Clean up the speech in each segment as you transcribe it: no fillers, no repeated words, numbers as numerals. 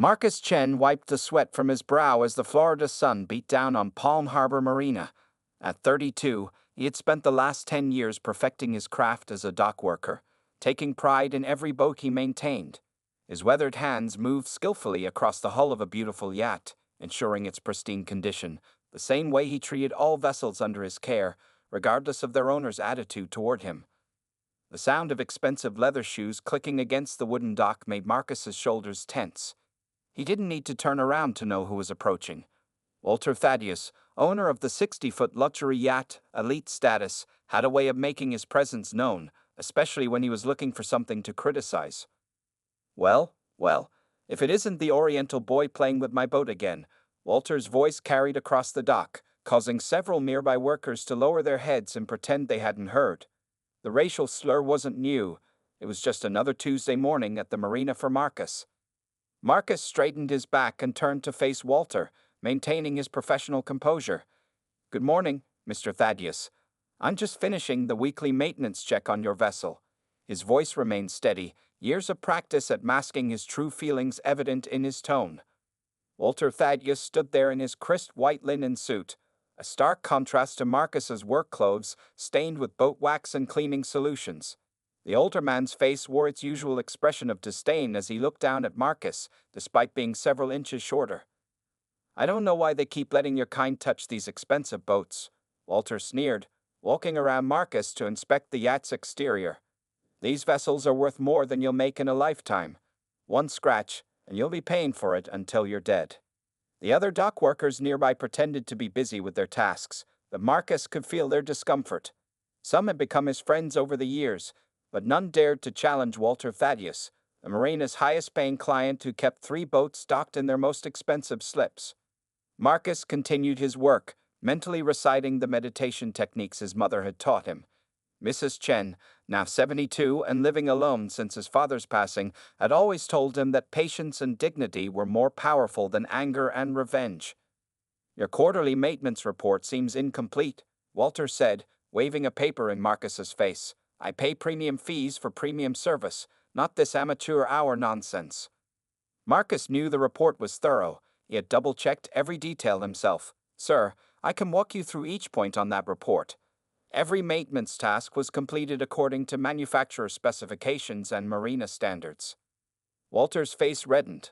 Marcus Chen wiped the sweat from his brow as the Florida sun beat down on Palm Harbor Marina. At 32, he had spent the last 10 years perfecting his craft as a dock worker, taking pride in every boat he maintained. His weathered hands moved skillfully across the hull of a beautiful yacht, ensuring its pristine condition, the same way he treated all vessels under his care, regardless of their owner's attitude toward him. The sound of expensive leather shoes clicking against the wooden dock made Marcus's shoulders tense. He didn't need to turn around to know who was approaching. Walter Thaddeus, owner of the 60-foot luxury yacht, Elite Status, had a way of making his presence known, especially when he was looking for something to criticize. Well, if it isn't the Oriental boy playing with my boat again, Walter's voice carried across the dock, causing several nearby workers to lower their heads and pretend they hadn't heard. The racial slur wasn't new. It was just another Tuesday morning at the marina for Marcus. Marcus straightened his back and turned to face Walter, maintaining his professional composure. "Good morning, Mr. Thaddeus. I'm just finishing the weekly maintenance check on your vessel." His voice remained steady, years of practice at masking his true feelings evident in his tone. Walter Thaddeus stood there in his crisp white linen suit, a stark contrast to Marcus's work clothes stained with boat wax and cleaning solutions. The older man's face wore its usual expression of disdain as he looked down at Marcus, despite being several inches shorter. "I don't know why they keep letting your kind touch these expensive boats," Walter sneered, walking around Marcus to inspect the yacht's exterior. "These vessels are worth more than you'll make in a lifetime. One scratch, and you'll be paying for it until you're dead." The other dock workers nearby pretended to be busy with their tasks, but Marcus could feel their discomfort. Some had become his friends over the years, but none dared to challenge Walter Thaddeus, the marina's highest-paying client who kept 3 boats docked in their most expensive slips. Marcus continued his work, mentally reciting the meditation techniques his mother had taught him. Mrs. Chen, now 72 and living alone since his father's passing, had always told him that patience and dignity were more powerful than anger and revenge. "Your quarterly maintenance report seems incomplete," Walter said, waving a paper in Marcus's face. "I pay premium fees for premium service, not this amateur hour nonsense." Marcus knew the report was thorough. He had double-checked every detail himself. "Sir, I can walk you through each point on that report. Every maintenance task was completed according to manufacturer specifications and marina standards." Walter's face reddened.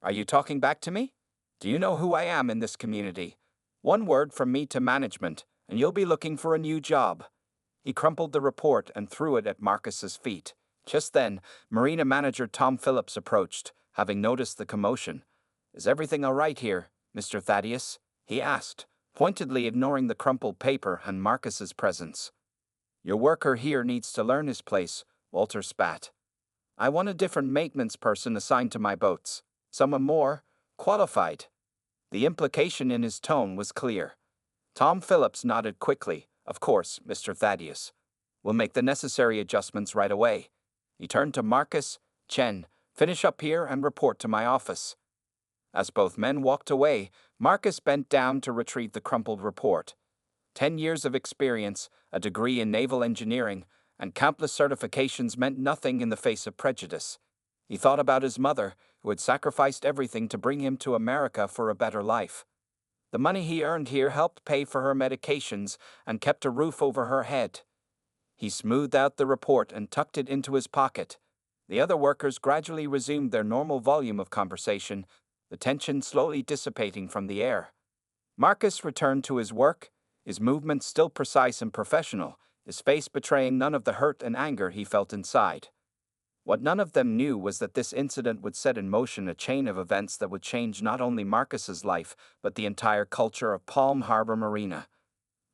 "Are you talking back to me? Do you know who I am in this community? One word from me to management, and you'll be looking for a new job." He crumpled the report and threw it at Marcus's feet. Just then, marina manager Tom Phillips approached, having noticed the commotion. "Is everything all right here, Mr. Thaddeus?" he asked, pointedly ignoring the crumpled paper and Marcus's presence. "Your worker here needs to learn his place," Walter spat. "I want a different maintenance person assigned to my boats. Someone more qualified." The implication in his tone was clear. Tom Phillips nodded quickly. "Of course, Mr. Thaddeus. We'll make the necessary adjustments right away." He turned to Marcus. "Chen, finish up here and report to my office." As both men walked away, Marcus bent down to retrieve the crumpled report. 10 years of experience, a degree in naval engineering, and countless certifications meant nothing in the face of prejudice. He thought about his mother, who had sacrificed everything to bring him to America for a better life. The money he earned here helped pay for her medications and kept a roof over her head. He smoothed out the report and tucked it into his pocket. The other workers gradually resumed their normal volume of conversation, the tension slowly dissipating from the air. Marcus returned to his work, his movements still precise and professional, his face betraying none of the hurt and anger he felt inside. What none of them knew was that this incident would set in motion a chain of events that would change not only Marcus's life, but the entire culture of Palm Harbor Marina.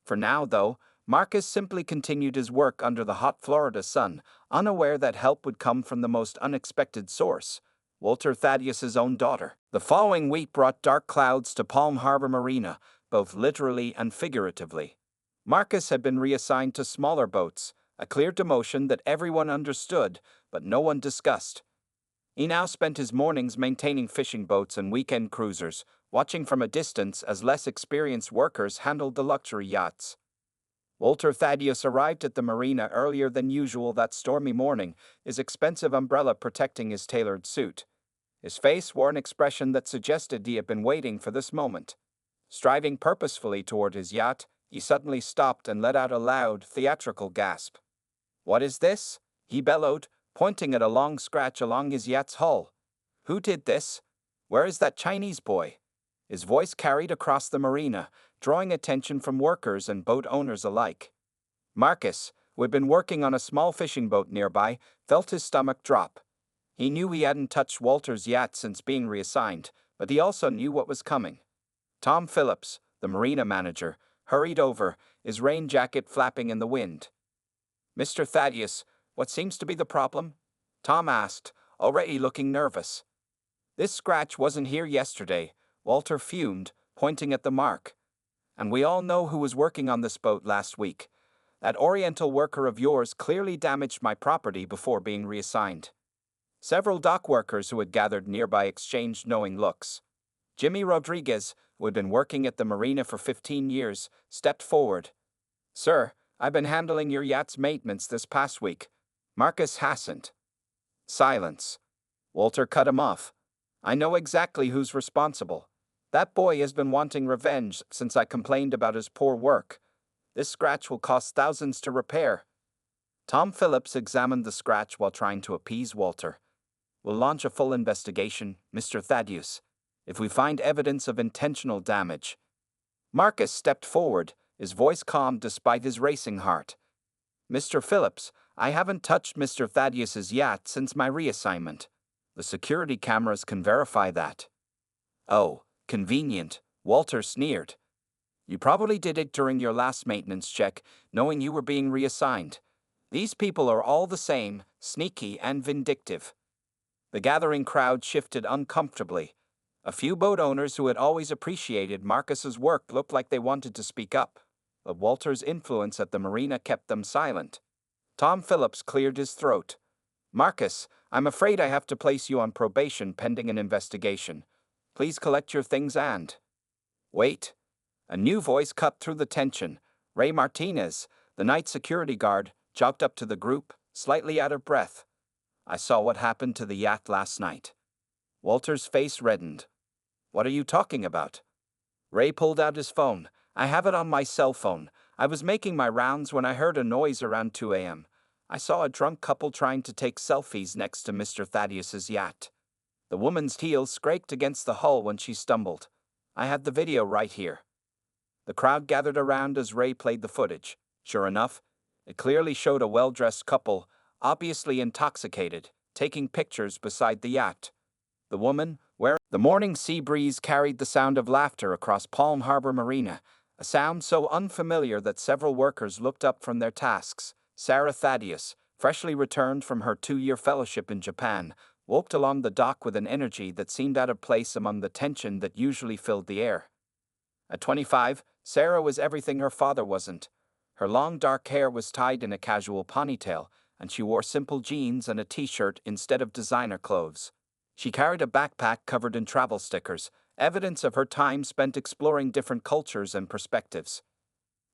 For now, though, Marcus simply continued his work under the hot Florida sun, unaware that help would come from the most unexpected source: Walter Thaddeus's own daughter. The following week brought dark clouds to Palm Harbor Marina, both literally and figuratively. Marcus had been reassigned to smaller boats, a clear demotion that everyone understood, but no one discussed. He now spent his mornings maintaining fishing boats and weekend cruisers, watching from a distance as less experienced workers handled the luxury yachts. Walter Thaddeus arrived at the marina earlier than usual that stormy morning, his expensive umbrella protecting his tailored suit. His face wore an expression that suggested he had been waiting for this moment. Striving purposefully toward his yacht, he suddenly stopped and let out a loud, theatrical gasp. "What is this?" he bellowed, pointing at a long scratch along his yacht's hull. "Who did this? Where is that Chinese boy?" His voice carried across the marina, drawing attention from workers and boat owners alike. Marcus, who had been working on a small fishing boat nearby, felt his stomach drop. He knew he hadn't touched Walter's yacht since being reassigned, but he also knew what was coming. Tom Phillips, the marina manager, hurried over, his rain jacket flapping in the wind. "Mr. Thaddeus, what seems to be the problem?" Tom asked, already looking nervous. "This scratch wasn't here yesterday," Walter fumed, pointing at the mark. "And we all know who was working on this boat last week. That Oriental worker of yours clearly damaged my property before being reassigned." Several dock workers who had gathered nearby exchanged knowing looks. Jimmy Rodriguez, who had been working at the marina for 15 years, stepped forward. "Sir, I've been handling your yacht's maintenance this past week. Marcus hasn't." Silence. Walter cut him off. "I know exactly who's responsible. That boy has been wanting revenge since I complained about his poor work. This scratch will cost thousands to repair." Tom Phillips examined the scratch while trying to appease Walter. "We'll launch a full investigation, Mr. Thaddeus, if we find evidence of intentional damage." Marcus stepped forward, his voice calm despite his racing heart. "Mr. Phillips, I haven't touched Mr. Thaddeus's yacht since my reassignment. The security cameras can verify that." "Oh, convenient," Walter sneered. "You probably did it during your last maintenance check, knowing you were being reassigned. These people are all the same, sneaky and vindictive." The gathering crowd shifted uncomfortably. A few boat owners who had always appreciated Marcus's work looked like they wanted to speak up, but Walter's influence at the marina kept them silent. Tom Phillips cleared his throat. "Marcus, I'm afraid I have to place you on probation pending an investigation. Please collect your things and—" "Wait." A new voice cut through the tension. Ray Martinez, the night security guard, jogged up to the group, slightly out of breath. "I saw what happened to the yacht last night." Walter's face reddened. "What are you talking about?" Ray pulled out his phone. "I have it on my cell phone. I was making my rounds when I heard a noise around 2 a.m. I saw a drunk couple trying to take selfies next to Mr. Thaddeus's yacht. The woman's heels scraped against the hull when she stumbled. I had the video right here." The crowd gathered around as Ray played the footage. Sure enough, it clearly showed a well-dressed couple, obviously intoxicated, taking pictures beside the yacht. The woman, wearing the morning sea breeze, carried the sound of laughter across Palm Harbor Marina, a sound so unfamiliar that several workers looked up from their tasks. Sarah Thaddeus, freshly returned from her 2-year fellowship in Japan, walked along the dock with an energy that seemed out of place among the tension that usually filled the air. At 25, Sarah was everything her father wasn't. Her long dark hair was tied in a casual ponytail, and she wore simple jeans and a t-shirt instead of designer clothes. She carried a backpack covered in travel stickers, evidence of her time spent exploring different cultures and perspectives.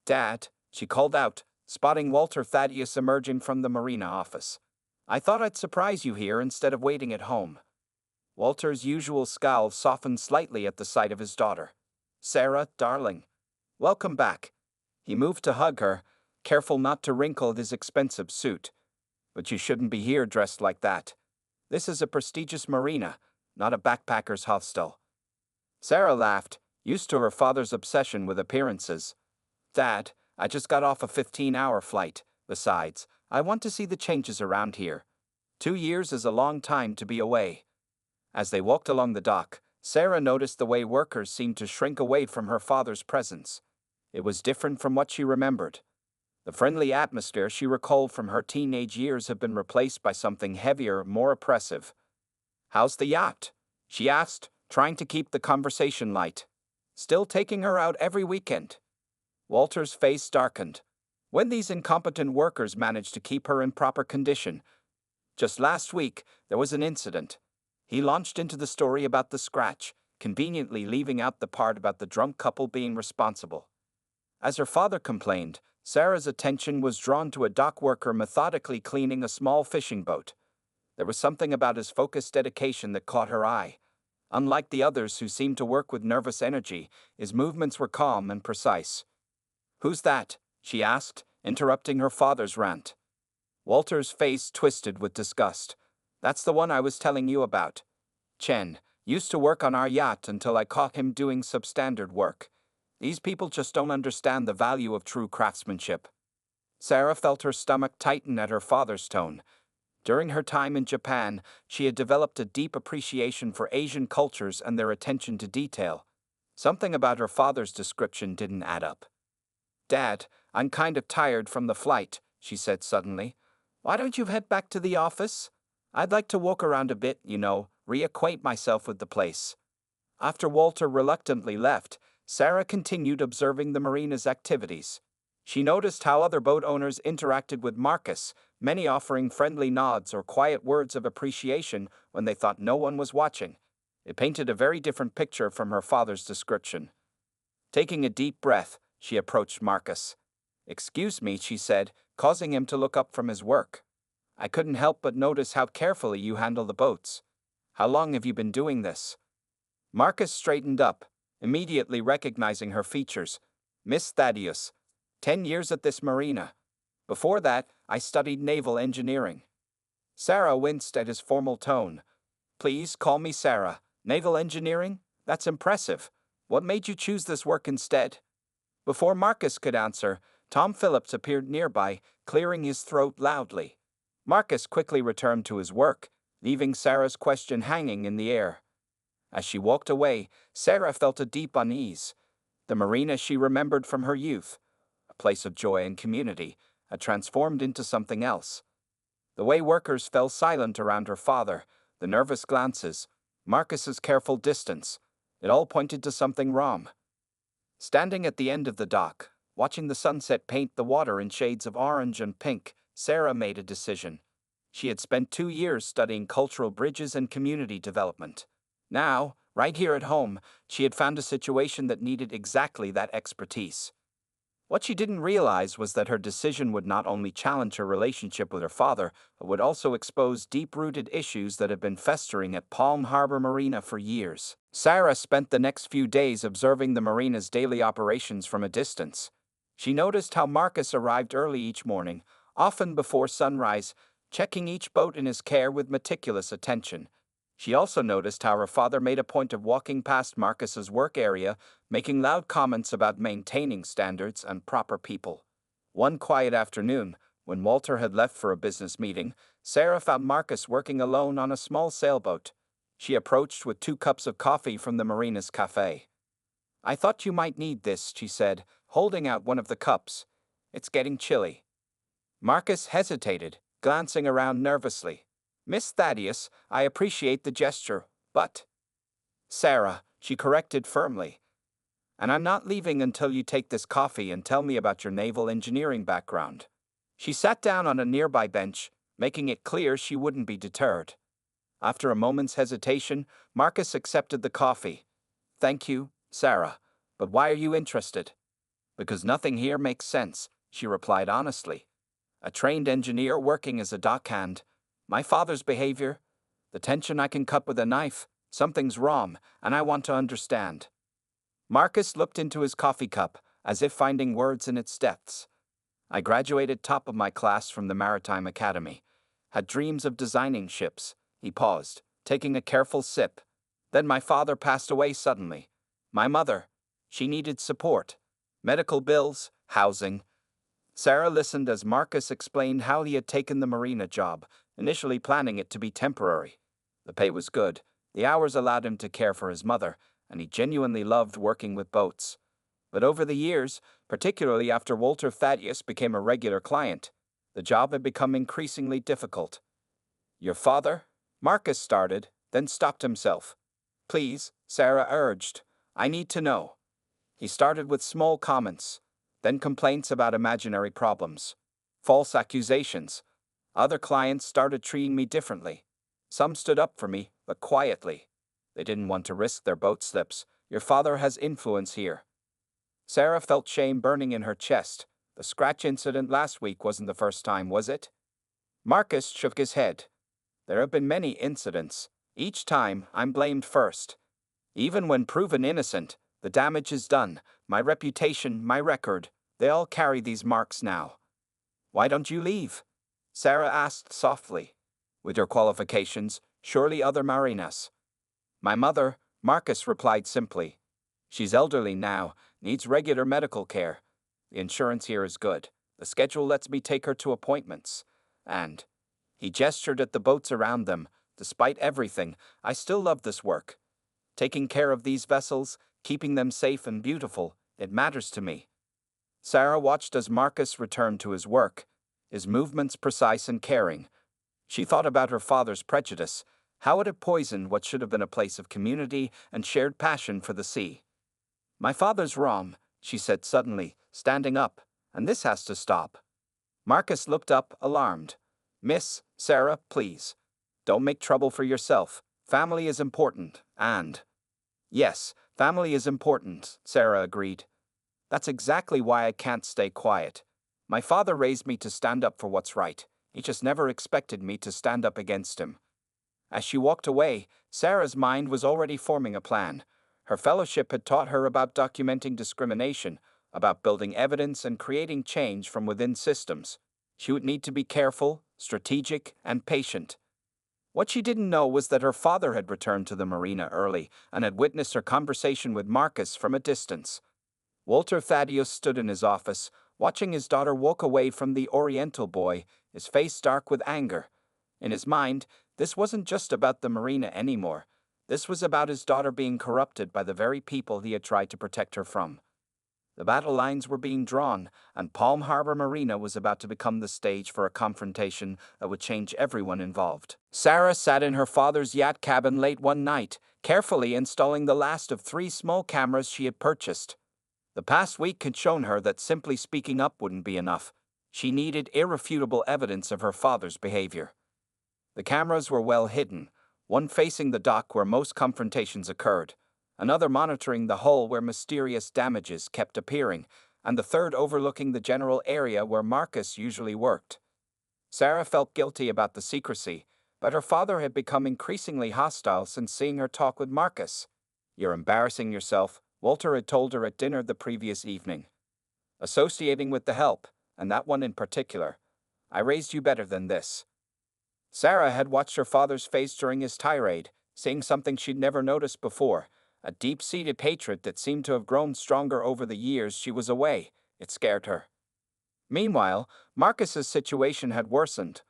"Dad," she called out, spotting Walter Thaddeus emerging from the marina office. "I thought I'd surprise you here instead of waiting at home." Walter's usual scowl softened slightly at the sight of his daughter. "Sarah, darling. Welcome back." He moved to hug her, careful not to wrinkle his expensive suit. "But you shouldn't be here dressed like that. This is a prestigious marina, not a backpacker's hostel." Sarah laughed, used to her father's obsession with appearances. "Dad, I just got off a 15-hour flight. Besides, I want to see the changes around here. 2 years is a long time to be away." As they walked along the dock, Sarah noticed the way workers seemed to shrink away from her father's presence. It was different from what she remembered. The friendly atmosphere she recalled from her teenage years had been replaced by something heavier, more oppressive. "How's the yacht?" she asked, trying to keep the conversation light. "Still taking her out every weekend?" Walter's face darkened. "When these incompetent workers managed to keep her in proper condition. Just last week, there was an incident." He launched into the story about the scratch, conveniently leaving out the part about the drunk couple being responsible. As her father complained, Sarah's attention was drawn to a dock worker methodically cleaning a small fishing boat. There was something about his focused dedication that caught her eye. Unlike the others who seemed to work with nervous energy, his movements were calm and precise. "Who's that?" she asked, interrupting her father's rant. Walter's face twisted with disgust. "That's the one I was telling you about. Chen used to work on our yacht until I caught him doing substandard work. These people just don't understand the value of true craftsmanship." Sarah felt her stomach tighten at her father's tone. During her time in Japan, she had developed a deep appreciation for Asian cultures and their attention to detail. Something about her father's description didn't add up. "Dad, I'm kind of tired from the flight," she said suddenly. "Why don't you head back to the office? I'd like to walk around a bit, reacquaint myself with the place." After Walter reluctantly left, Sarah continued observing the marina's activities. She noticed how other boat owners interacted with Marcus, many offering friendly nods or quiet words of appreciation when they thought no one was watching. It painted a very different picture from her father's description. Taking a deep breath, she approached Marcus. "Excuse me," she said, causing him to look up from his work. "I couldn't help but notice how carefully you handle the boats. How long have you been doing this?" Marcus straightened up, immediately recognizing her features. "Miss Thaddeus, 10 years at this marina. Before that, I studied naval engineering." Sarah winced at his formal tone. "Please call me Sarah. Naval engineering? That's impressive. What made you choose this work instead?" Before Marcus could answer, Tom Phillips appeared nearby, clearing his throat loudly. Marcus quickly returned to his work, leaving Sarah's question hanging in the air. As she walked away, Sarah felt a deep unease. The marina she remembered from her youth, a place of joy and community, had transformed into something else. The way workers fell silent around her father, the nervous glances, Marcus's careful distance, it all pointed to something wrong. Standing at the end of the dock, watching the sunset paint the water in shades of orange and pink, Sarah made a decision. She had spent 2 years studying cultural bridges and community development. Now, right here at home, she had found a situation that needed exactly that expertise. What she didn't realize was that her decision would not only challenge her relationship with her father, but would also expose deep-rooted issues that had been festering at Palm Harbor Marina for years. Sarah spent the next few days observing the marina's daily operations from a distance. She noticed how Marcus arrived early each morning, often before sunrise, checking each boat in his care with meticulous attention. She also noticed how her father made a point of walking past Marcus's work area, making loud comments about maintaining standards and proper people. One quiet afternoon, when Walter had left for a business meeting, Sarah found Marcus working alone on a small sailboat. She approached with 2 cups of coffee from the marina's cafe. "I thought you might need this," she said, holding out one of the cups. "It's getting chilly." Marcus hesitated, glancing around nervously. "Miss Thaddeus, I appreciate the gesture, but—" "Sarah," she corrected firmly. "And I'm not leaving until you take this coffee and tell me about your naval engineering background." She sat down on a nearby bench, making it clear she wouldn't be deterred. After a moment's hesitation, Marcus accepted the coffee. "Thank you, Sarah, but why are you interested?" "Because nothing here makes sense," she replied honestly. "A trained engineer working as a dockhand. My father's behavior, the tension I can cut with a knife, something's wrong, and I want to understand." Marcus looked into his coffee cup, as if finding words in its depths. "I graduated top of my class from the Maritime Academy. Had dreams of designing ships." He paused, taking a careful sip. "Then my father passed away suddenly. My mother, she needed support. Medical bills, housing." Sarah listened as Marcus explained how he had taken the marina job, initially planning it to be temporary. The pay was good, the hours allowed him to care for his mother, and he genuinely loved working with boats. But over the years, particularly after Walter Thaddeus became a regular client, the job had become increasingly difficult. "Your father?" Marcus started, then stopped himself. "Please," Sarah urged. "I need to know." He started with small comments, then complaints about imaginary problems, false accusations. Other clients started treating me differently. Some stood up for me, but quietly. They didn't want to risk their boat slips. "Your father has influence here." Sarah felt shame burning in her chest. The scratch incident last week wasn't the first time, was it? Marcus shook his head. There have been many incidents. Each time, I'm blamed first. Even when proven innocent, the damage is done. My reputation, my record, they all carry these marks now. Why don't you leave? Sarah asked softly. With your qualifications, surely other marinas. My mother, Marcus replied simply. She's elderly now, needs regular medical care. The insurance here is good. The schedule lets me take her to appointments. And he gestured at the boats around them. Despite everything, I still love this work. Taking care of these vessels, keeping them safe and beautiful, it matters to me. Sarah watched as Marcus returned to his work, his movements precise and caring. She thought about her father's prejudice, how it had poisoned what should have been a place of community and shared passion for the sea. My father's wrong, she said suddenly, standing up, and this has to stop. Marcus looked up, alarmed. Miss, Sarah, please. Don't make trouble for yourself. Family is important, and... Yes, family is important, Sarah agreed. That's exactly why I can't stay quiet. My father raised me to stand up for what's right. He just never expected me to stand up against him. As she walked away, Sarah's mind was already forming a plan. Her fellowship had taught her about documenting discrimination, about building evidence and creating change from within systems. She would need to be careful, strategic, and patient. What she didn't know was that her father had returned to the marina early and had witnessed her conversation with Marcus from a distance. Walter Thaddeus stood in his office, watching his daughter walk away from the Oriental boy, his face dark with anger. In his mind, this wasn't just about the marina anymore. This was about his daughter being corrupted by the very people he had tried to protect her from. The battle lines were being drawn, and Palm Harbor Marina was about to become the stage for a confrontation that would change everyone involved. Sarah sat in her father's yacht cabin late one night, carefully installing the last of 3 small cameras she had purchased. The past week had shown her that simply speaking up wouldn't be enough. She needed irrefutable evidence of her father's behavior. The cameras were well hidden, one facing the dock where most confrontations occurred, another monitoring the hull where mysterious damages kept appearing, and the third overlooking the general area where Marcus usually worked. Sarah felt guilty about the secrecy, but her father had become increasingly hostile since seeing her talk with Marcus. You're embarrassing yourself, Walter had told her at dinner the previous evening. Associating with the help, and that one in particular. I raised you better than this. Sarah had watched her father's face during his tirade, seeing something she'd never noticed before, a deep-seated hatred that seemed to have grown stronger over the years she was away. It scared her. Meanwhile, Marcus's situation had worsened.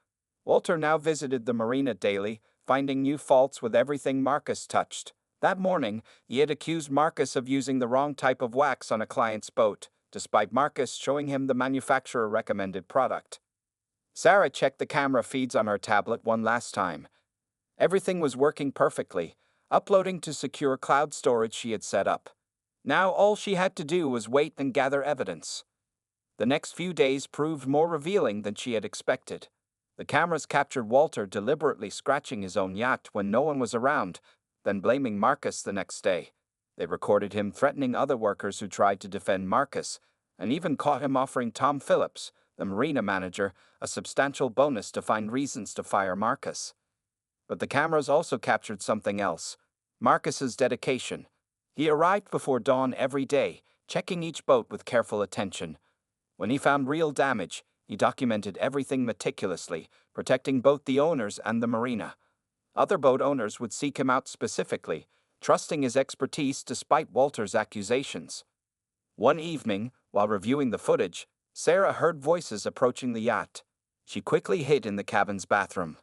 Walter now visited the marina daily, finding new faults with everything Marcus touched. That morning, he had accused Marcus of using the wrong type of wax on a client's boat, despite Marcus showing him the manufacturer-recommended product. Sarah checked the camera feeds on her tablet one last time. Everything was working perfectly, uploading to secure cloud storage she had set up. Now all she had to do was wait and gather evidence. The next few days proved more revealing than she had expected. The cameras captured Walter deliberately scratching his own yacht when no one was around, then blaming Marcus the next day. They recorded him threatening other workers who tried to defend Marcus, and even caught him offering Tom Phillips, the marina manager, a substantial bonus to find reasons to fire Marcus. But the cameras also captured something else: Marcus's dedication. He arrived before dawn every day, checking each boat with careful attention. When he found real damage, he documented everything meticulously, protecting both the owners and the marina. Other boat owners would seek him out specifically, trusting his expertise despite Walter's accusations. One evening, while reviewing the footage, Sarah heard voices approaching the yacht. She quickly hid in the cabin's bathroom.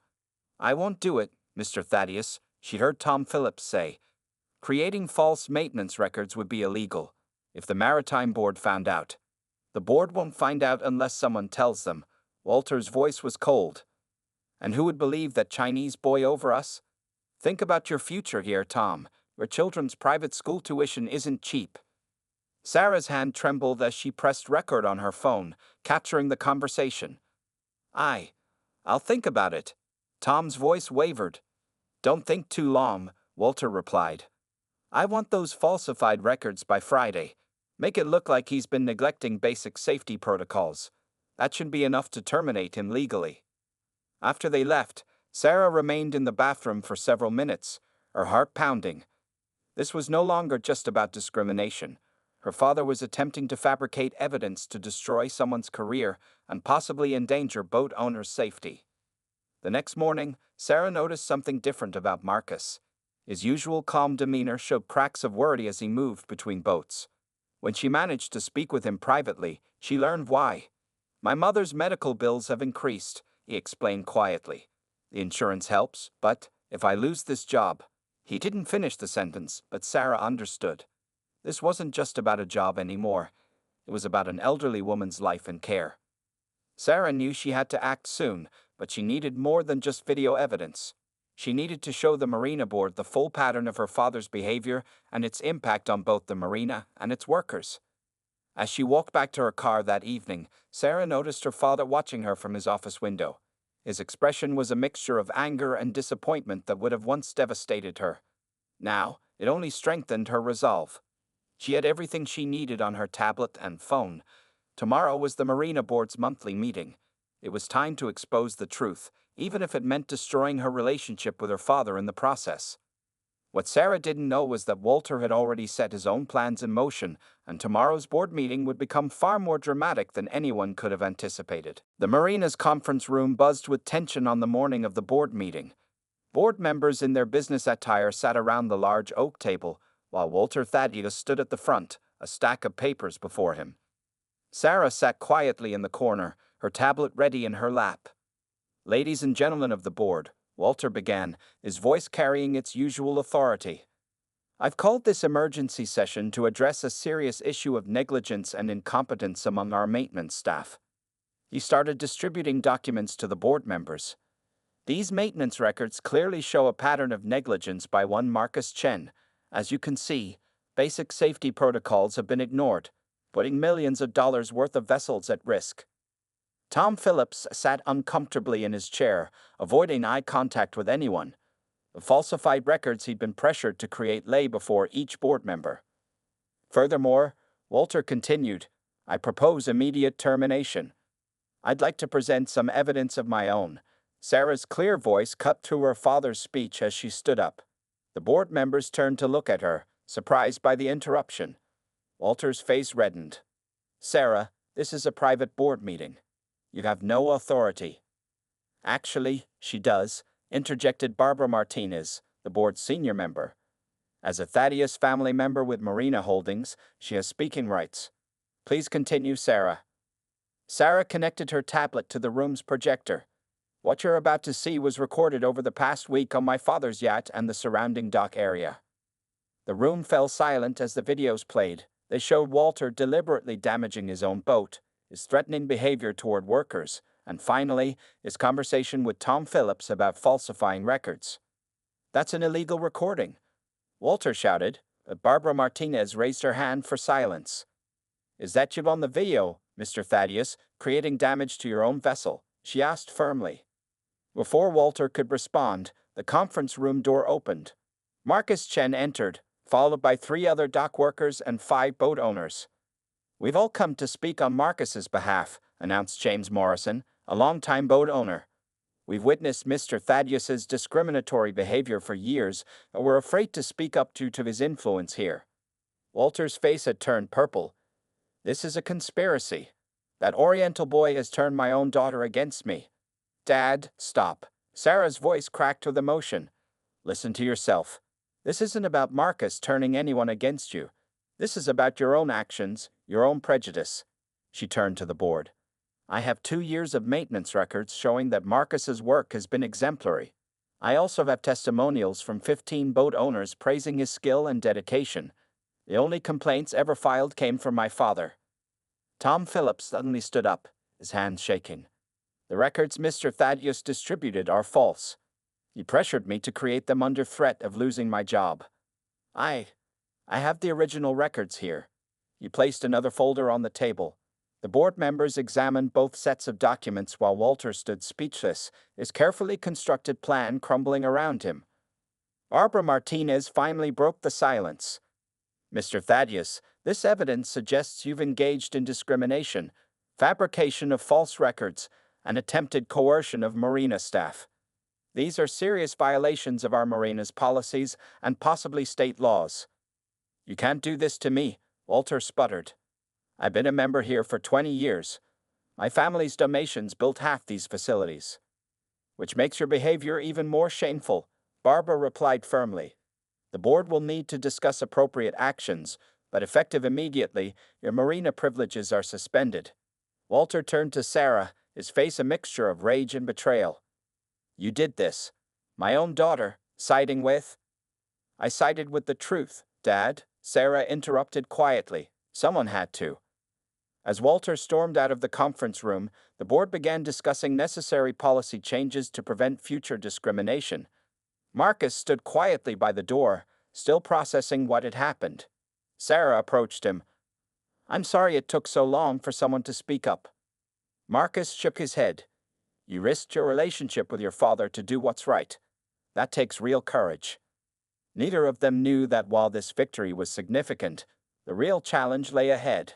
I won't do it, Mr. Thaddeus, she heard Tom Phillips say. Creating false maintenance records would be illegal. If the Maritime Board found out. The board won't find out unless someone tells them. Walter's voice was cold. And who would believe that Chinese boy over us? Think about your future here, Tom. Your children's private school tuition isn't cheap. Sarah's hand trembled as she pressed record on her phone, capturing the conversation. I'll think about it. Tom's voice wavered. Don't think too long, Walter replied. I want those falsified records by Friday. Make it look like he's been neglecting basic safety protocols. That should be enough to terminate him legally. After they left, Sarah remained in the bathroom for several minutes, her heart pounding. This was no longer just about discrimination. Her father was attempting to fabricate evidence to destroy someone's career and possibly endanger boat owners' safety. The next morning, Sarah noticed something different about Marcus. His usual calm demeanor showed cracks of worry as he moved between boats. When she managed to speak with him privately, she learned why. "My mother's medical bills have increased," he explained quietly. "The insurance helps, but if I lose this job..." He didn't finish the sentence, but Sarah understood. This wasn't just about a job anymore. It was about an elderly woman's life and care. Sarah knew she had to act soon, but she needed more than just video evidence. She needed to show the marina board the full pattern of her father's behavior and its impact on both the marina and its workers. As she walked back to her car that evening, Sarah noticed her father watching her from his office window. His expression was a mixture of anger and disappointment that would have once devastated her. Now, it only strengthened her resolve. She had everything she needed on her tablet and phone. Tomorrow was the Marina Board's monthly meeting. It was time to expose the truth, even if it meant destroying her relationship with her father in the process. What Sarah didn't know was that Walter had already set his own plans in motion, and tomorrow's board meeting would become far more dramatic than anyone could have anticipated. The Marina's conference room buzzed with tension on the morning of the board meeting. Board members in their business attire sat around the large oak table, while Walter Thaddeus stood at the front, a stack of papers before him. Sarah sat quietly in the corner, her tablet ready in her lap. "Ladies and gentlemen of the board," Walter began, his voice carrying its usual authority. "I've called this emergency session to address a serious issue of negligence and incompetence among our maintenance staff." He started distributing documents to the board members. These maintenance records clearly show a pattern of negligence by one Marcus Chen. As you can see, basic safety protocols have been ignored, putting millions of dollars worth of vessels at risk. Tom Phillips sat uncomfortably in his chair, avoiding eye contact with anyone. The falsified records he'd been pressured to create lay before each board member. Furthermore, Walter continued, "I propose immediate termination. I'd like to present some evidence of my own." Sarah's clear voice cut through her father's speech as she stood up. The board members turned to look at her, surprised by the interruption. Walter's face reddened. "Sarah, this is a private board meeting. You have no authority." "Actually, she does," interjected Barbara Martinez, the board's senior member. "As a Thaddeus family member with Marina Holdings, she has speaking rights. Please continue, Sarah." Sarah connected her tablet to the room's projector. "What you're about to see was recorded over the past week on my father's yacht and the surrounding dock area." The room fell silent as the videos played. They showed Walter deliberately damaging his own boat, his threatening behavior toward workers, and finally, his conversation with Tom Phillips about falsifying records. "That's an illegal recording," Walter shouted, but Barbara Martinez raised her hand for silence. "Is that you on the video, Mr. Thaddeus, creating damage to your own vessel?" she asked firmly. Before Walter could respond, the conference room door opened. Marcus Chen entered, followed by 3 other dock workers and 5 boat owners. "We've all come to speak on Marcus's behalf," announced James Morrison, a longtime boat owner. "We've witnessed Mr. Thaddeus's discriminatory behavior for years, and we're afraid to speak up due to his influence here." Walter's face had turned purple. "This is a conspiracy. That Oriental boy has turned my own daughter against me." "Dad, stop." Sarah's voice cracked with emotion. "Listen to yourself. This isn't about Marcus turning anyone against you. This is about your own actions, your own prejudice." She turned to the board. "I have 2 years of maintenance records showing that Marcus's work has been exemplary. I also have testimonials from 15 boat owners praising his skill and dedication. The only complaints ever filed came from my father." Tom Phillips suddenly stood up, his hands shaking. "The records Mr. Thaddeus distributed are false. He pressured me to create them under threat of losing my job. I have the original records here." He placed another folder on the table. The board members examined both sets of documents while Walter stood speechless, his carefully constructed plan crumbling around him. Barbara Martinez finally broke the silence. "Mr. Thaddeus, this evidence suggests you've engaged in discrimination, fabrication of false records, and attempted coercion of Marina staff. These are serious violations of our marina's policies and possibly state laws. You can't do this to me, Walter sputtered. I've been a member here for 20 years. My family's donations built half these facilities. Which makes your behavior even more shameful, Barbara replied firmly. The board will need to discuss appropriate actions, but effective immediately, your marina privileges are suspended. Walter turned to Sarah, his face a mixture of rage and betrayal. You did this. My own daughter, siding with? I sided with the truth, Dad, Sarah interrupted quietly. Someone had to. As Walter stormed out of the conference room, the board began discussing necessary policy changes to prevent future discrimination. Marcus stood quietly by the door, still processing what had happened. Sarah approached him. I'm sorry it took so long for someone to speak up. Marcus shook his head. You risked your relationship with your father to do what's right. That takes real courage. Neither of them knew that while this victory was significant, the real challenge lay ahead.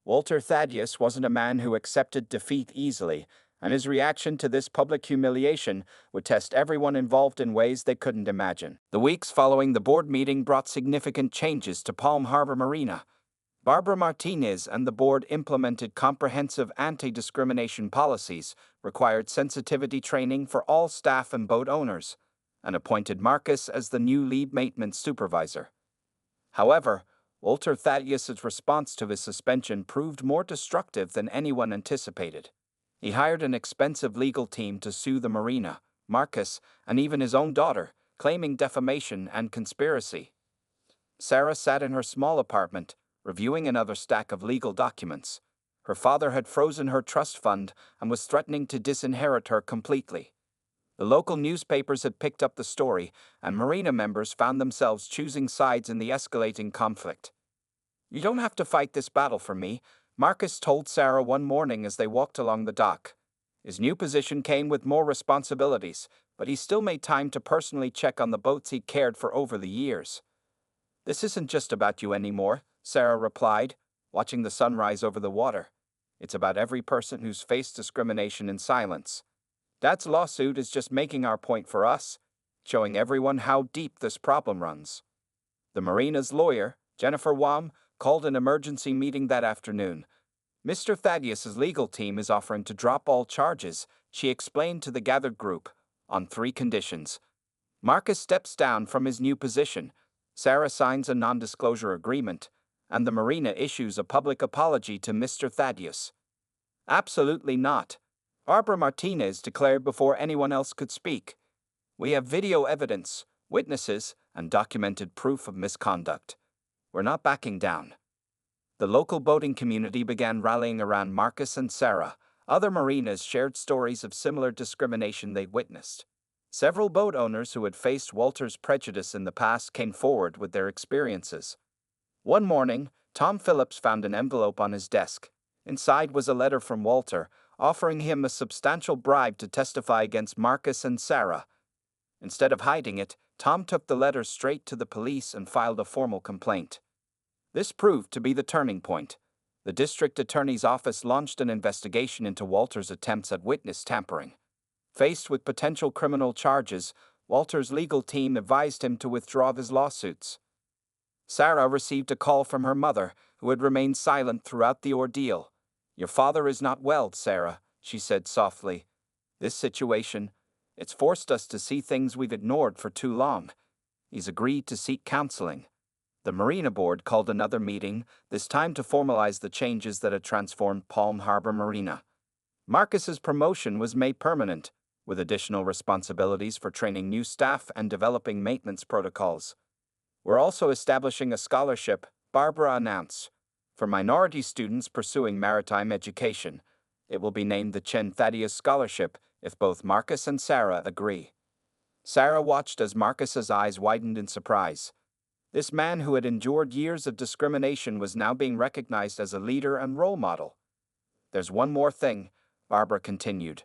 Walter Thaddeus wasn't a man who accepted defeat easily, and his reaction to this public humiliation would test everyone involved in ways they couldn't imagine. The weeks following the board meeting brought significant changes to Palm Harbor Marina. Barbara Martinez and the board implemented comprehensive anti-discrimination policies, required sensitivity training for all staff and boat owners, and appointed Marcus as the new lead maintenance supervisor. However, Walter Thaddeus's response to his suspension proved more destructive than anyone anticipated. He hired an expensive legal team to sue the marina, Marcus, and even his own daughter, claiming defamation and conspiracy. Sarah sat in her small apartment, reviewing another stack of legal documents. Her father had frozen her trust fund and was threatening to disinherit her completely. The local newspapers had picked up the story, and marina members found themselves choosing sides in the escalating conflict. You don't have to fight this battle for me, Marcus told Sarah one morning as they walked along the dock. His new position came with more responsibilities, but he still made time to personally check on the boats he cared for over the years. This isn't just about you anymore, Sarah replied, watching the sun rise over the water. It's about every person who's faced discrimination in silence. Dad's lawsuit is just making our point for us, showing everyone how deep this problem runs. The marina's lawyer, Jennifer Wam, called an emergency meeting that afternoon. Mr. Thaddeus's legal team is offering to drop all charges, she explained to the gathered group, on 3 conditions. Marcus steps down from his new position, Sarah signs a non-disclosure agreement, and the marina issues a public apology to Mr. Thaddeus. Absolutely not, Barbara Martinez declared before anyone else could speak. We have video evidence, witnesses, and documented proof of misconduct. We're not backing down. The local boating community began rallying around Marcus and Sarah. Other marinas shared stories of similar discrimination they'd witnessed. Several boat owners who had faced Walter's prejudice in the past came forward with their experiences. One morning, Tom Phillips found an envelope on his desk. Inside was a letter from Walter, offering him a substantial bribe to testify against Marcus and Sarah. Instead of hiding it, Tom took the letter straight to the police and filed a formal complaint. This proved to be the turning point. The district attorney's office launched an investigation into Walter's attempts at witness tampering. Faced with potential criminal charges, Walter's legal team advised him to withdraw his lawsuits. Sarah received a call from her mother, who had remained silent throughout the ordeal. Your father is not well, Sarah, she said softly. This situation, it's forced us to see things we've ignored for too long. He's agreed to seek counseling. The Marina Board called another meeting, this time to formalize the changes that had transformed Palm Harbor Marina. Marcus's promotion was made permanent, with additional responsibilities for training new staff and developing maintenance protocols. We're also establishing a scholarship, Barbara announced, for minority students pursuing maritime education. It will be named the Chen Thaddeus Scholarship if both Marcus and Sarah agree. Sarah watched as Marcus's eyes widened in surprise. This man who had endured years of discrimination was now being recognized as a leader and role model. There's one more thing, Barbara continued.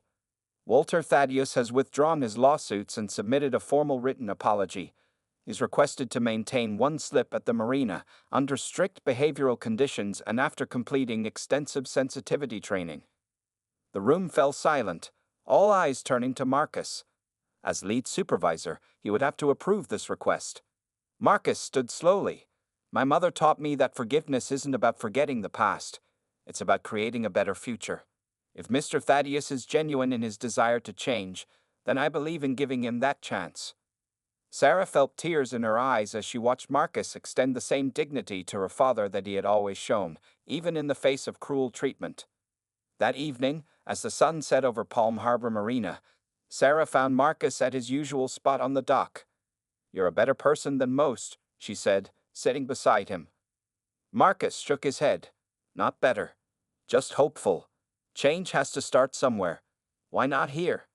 Walter Thaddeus has withdrawn his lawsuits and submitted a formal written apology. He's requested to maintain one slip at the marina under strict behavioral conditions and after completing extensive sensitivity training. The room fell silent, all eyes turning to Marcus. As lead supervisor, he would have to approve this request. Marcus stood slowly. My mother taught me that forgiveness isn't about forgetting the past. It's about creating a better future. If Mr. Thaddeus is genuine in his desire to change, then I believe in giving him that chance. Sarah felt tears in her eyes as she watched Marcus extend the same dignity to her father that he had always shown, even in the face of cruel treatment. That evening, as the sun set over Palm Harbor Marina, Sarah found Marcus at his usual spot on the dock. "You're a better person than most," she said, sitting beside him. Marcus shook his head. "Not better. Just hopeful. Change has to start somewhere. Why not here?"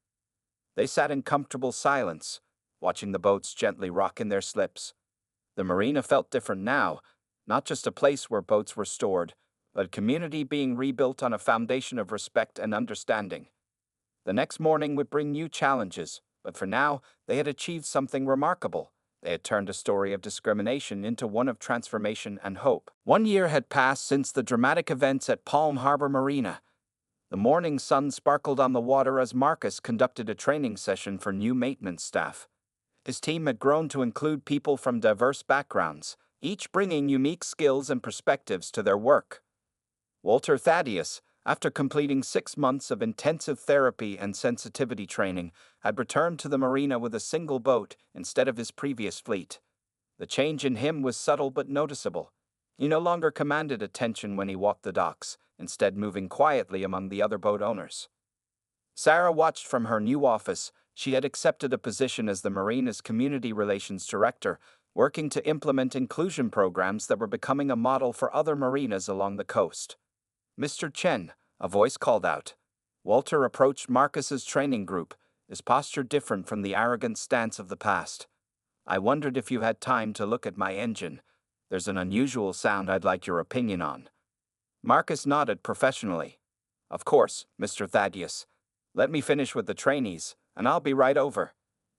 They sat in comfortable silence, watching the boats gently rock in their slips. The marina felt different now, not just a place where boats were stored, but a community being rebuilt on a foundation of respect and understanding. The next morning would bring new challenges, but for now, they had achieved something remarkable. They had turned a story of discrimination into one of transformation and hope. 1 year had passed since the dramatic events at Palm Harbor Marina. The morning sun sparkled on the water as Marcus conducted a training session for new maintenance staff. His team had grown to include people from diverse backgrounds, each bringing unique skills and perspectives to their work. Walter Thaddeus, after completing 6 months of intensive therapy and sensitivity training, had returned to the marina with a single boat instead of his previous fleet. The change in him was subtle but noticeable. He no longer commanded attention when he walked the docks, instead moving quietly among the other boat owners. Sarah watched from her new office. She had accepted a position as the marina's community relations director, working to implement inclusion programs that were becoming a model for other marinas along the coast. "Mr. Chen," a voice called out. Walter approached Marcus's training group, his posture different from the arrogant stance of the past. "I wondered if you had time to look at my engine. There's an unusual sound I'd like your opinion on." Marcus nodded professionally. "Of course, Mr. Thaddeus. Let me finish with the trainees, and I'll be right over."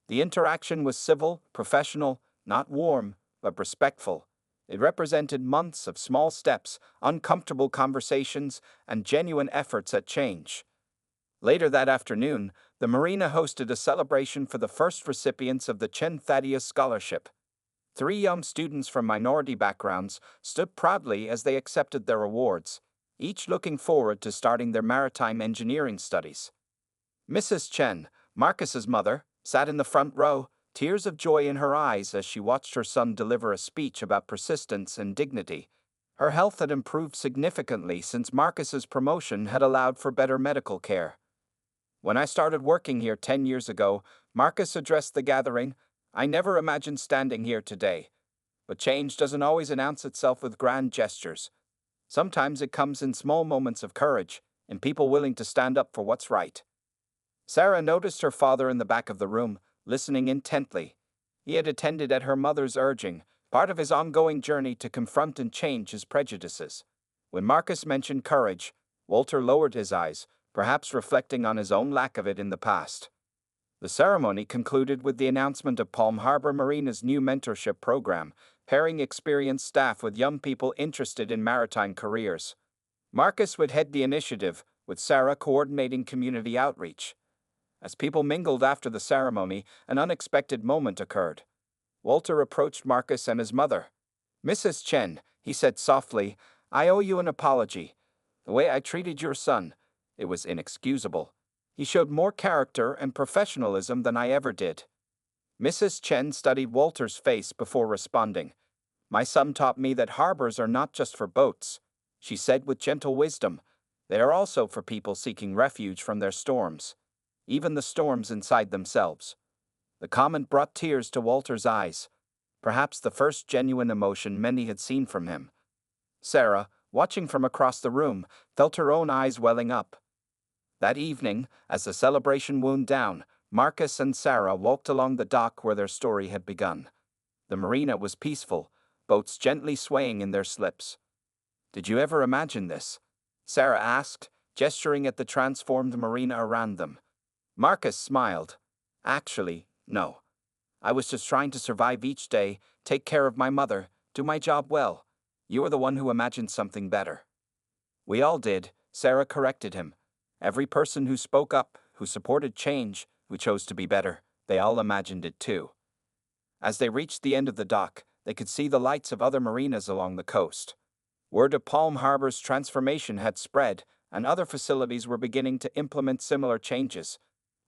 The interaction was civil, professional, not warm, but respectful. It represented months of small steps, uncomfortable conversations, and genuine efforts at change. Later that afternoon, the marina hosted a celebration for the first recipients of the Chen Thaddeus Scholarship. 3 young students from minority backgrounds stood proudly as they accepted their awards, each looking forward to starting their maritime engineering studies. Mrs. Chen, Marcus's mother, sat in the front row, tears of joy in her eyes as she watched her son deliver a speech about persistence and dignity. Her health had improved significantly since Marcus's promotion had allowed for better medical care. "When I started working here 10 years ago," Marcus addressed the gathering, "I never imagined standing here today. But change doesn't always announce itself with grand gestures. Sometimes it comes in small moments of courage, in people willing to stand up for what's right." Sarah noticed her father in the back of the room, listening intently. He had attended at her mother's urging, part of his ongoing journey to confront and change his prejudices. When Marcus mentioned courage, Walter lowered his eyes, perhaps reflecting on his own lack of it in the past. The ceremony concluded with the announcement of Palm Harbor Marina's new mentorship program, pairing experienced staff with young people interested in maritime careers. Marcus would head the initiative, with Sarah coordinating community outreach. As people mingled after the ceremony, an unexpected moment occurred. Walter approached Marcus and his mother. "Mrs. Chen," he said softly, "I owe you an apology. The way I treated your son, it was inexcusable. He showed more character and professionalism than I ever did." Mrs. Chen studied Walter's face before responding. "My son taught me that harbors are not just for boats," she said with gentle wisdom. "They are also for people seeking refuge from their storms, even the storms inside themselves." The comment brought tears to Walter's eyes, perhaps the first genuine emotion many had seen from him. Sarah, watching from across the room, felt her own eyes welling up. That evening, as the celebration wound down, Marcus and Sarah walked along the dock where their story had begun. The marina was peaceful, boats gently swaying in their slips. "Did you ever imagine this?" Sarah asked, gesturing at the transformed marina around them. Marcus smiled. "Actually, no. I was just trying to survive each day, take care of my mother, do my job well. You are the one who imagined something better." "We all did," Sarah corrected him. "Every person who spoke up, who supported change, who chose to be better, They all imagined it too. As they reached the end of the dock, they could see the lights of other marinas along the coast. Word of Palm Harbor's transformation had spread, and other facilities were beginning to implement similar changes.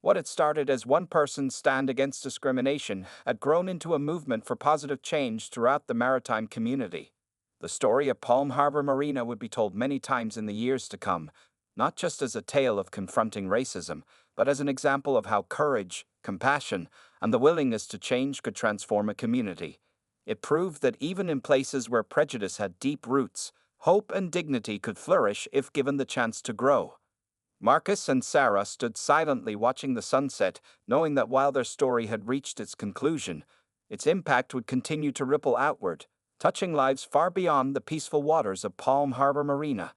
What had started as one person's stand against discrimination had grown into a movement for positive change throughout the maritime community. The story of Palm Harbor Marina would be told many times in the years to come, not just as a tale of confronting racism, but as an example of how courage, compassion, and the willingness to change could transform a community. It proved that even in places where prejudice had deep roots, hope and dignity could flourish if given the chance to grow. Marcus and Sarah stood silently watching the sunset, knowing that while their story had reached its conclusion, its impact would continue to ripple outward, touching lives far beyond the peaceful waters of Palm Harbor Marina.